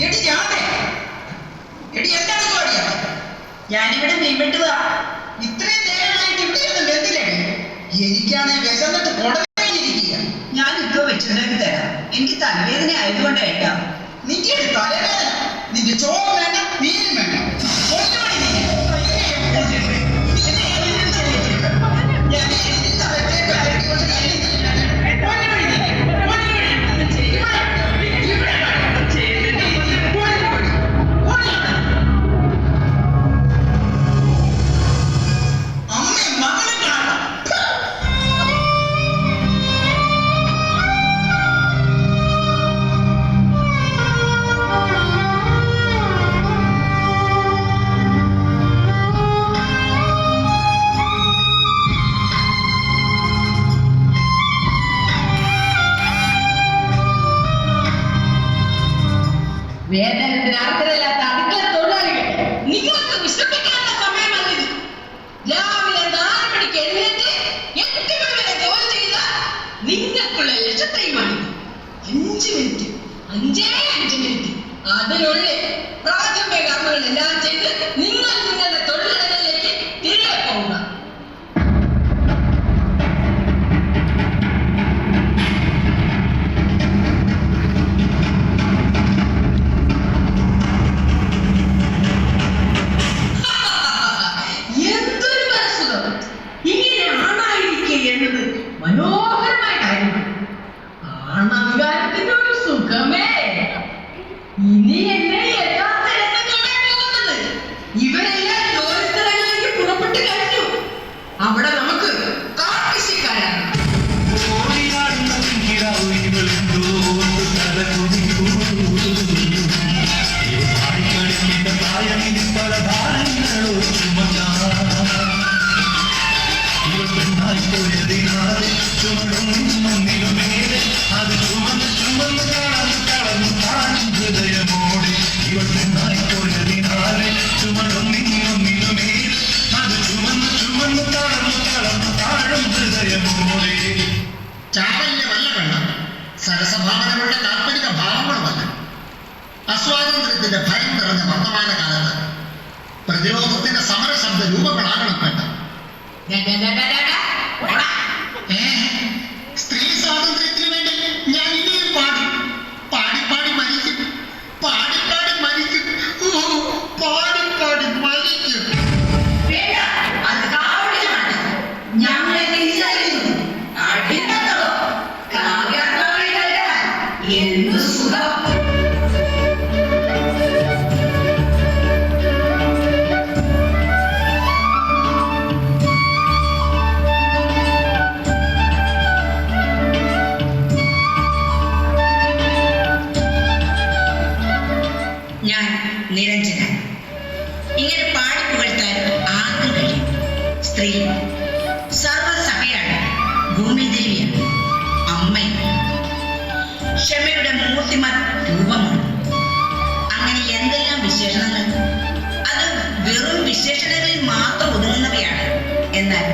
എടി ഞാനേ എടി എന്താണ് കോടിയാ? ഞാനിവിടെ മീൻ വെട്ടുക. ഇത്രയും നേരമായിട്ട് ഇവിടെയൊന്നും വെന്തില്ലേ? എനിക്കാണ് വിശന്നിട്ട് കൊടലിരിക്കുക. ഞാൻ ഇപ്പൊ വെച്ചിട്ടുണ്ടെങ്കിൽ തരാം. എനിക്ക് തലവേദന ആയതുകൊണ്ട് ഏട്ടാ. നിന്റെ തലവേദന, നിന്റെ ചോറ് വേണ്ട, മീൻ വേണ്ട. വേദനത്തിനർഹതയില്ലാത്ത അടുക്കള തൊഴിലാളികൾ, നിങ്ങൾക്ക് വിശ്രമിക്കാനുള്ള സമയമല്ലിത്. രാവിലെ 4 മണിക്ക് എഴുന്നേറ്റ് 8 മണി വരെ ജോലി ചെയ്ത നിങ്ങൾക്കുള്ള ലക്ഷ്യത്തെയുമാണിത്. 5 മിനിറ്റ് അതിനുള്ളിൽ പ്രാഥമിക കർമ്മങ്ങളെല്ലാം ചെയ്ത് നിങ്ങൾ നിങ്ങളുടെ തൊഴിലിടങ്ങളിലേക്ക് തിരികെ പോവുക. മനോഹരമായ കാര്യമാണ്. ആണവികാരത്തിന്റെ ഒരു സുഖമേ. ഇനി എന്നെ യഥാർത്ഥ രംഗങ്ങളാണ് പോകുന്നത്. ഇവരെല്ലാം ജോലിസ്ഥലങ്ങളിലേക്ക് പുറപ്പെട്ടു കഴിഞ്ഞു. അവിടെ നമുക്ക് കാർഷിക്കാരാണ്. ചാവലിന്റെ വല്ല വേണം. സരസഭാവനകളുടെ കാൽപ്പനിക ഭാവങ്ങളുമല്ല. അസ്വാതന്ത്ര്യത്തിന്റെ ഭയം നിറഞ്ഞ വർത്തമാന കാലത്ത് പ്രതിരോധത്തിന്റെ സമരശബ്ദ രൂപങ്ങളാകണം വേണ്ട. സ്ത്രീ സ്വാതന്ത്ര്യത്തിന് വേണ്ടി ഞാൻ ഇനിയും പാടും. പാടിപ്പാടി മരിക്കും, പാടിപ്പാടി മരിക്കും, പാടിപ്പാടി മരിക്കും. എന്ത് സുഖം! ഞാൻ നിരഞ്ജന. ഇങ്ങനെ പാടി പുകഴ്ത്താൻ ആർക്കും കഴിയും. സ്ത്രീ സർവസഭയാണ്, ഭൂമിദേവിയാണ്, അമ്മയാണ്, ക്ഷമയുടെ മൂർത്തിമത് രൂപമാണ്. അങ്ങനെ എന്തെല്ലാം വിശേഷണങ്ങൾ! അത് വെറും വിശേഷണങ്ങളിൽ മാത്രം ഒതുങ്ങുന്നവയാണ്. എന്നാൽ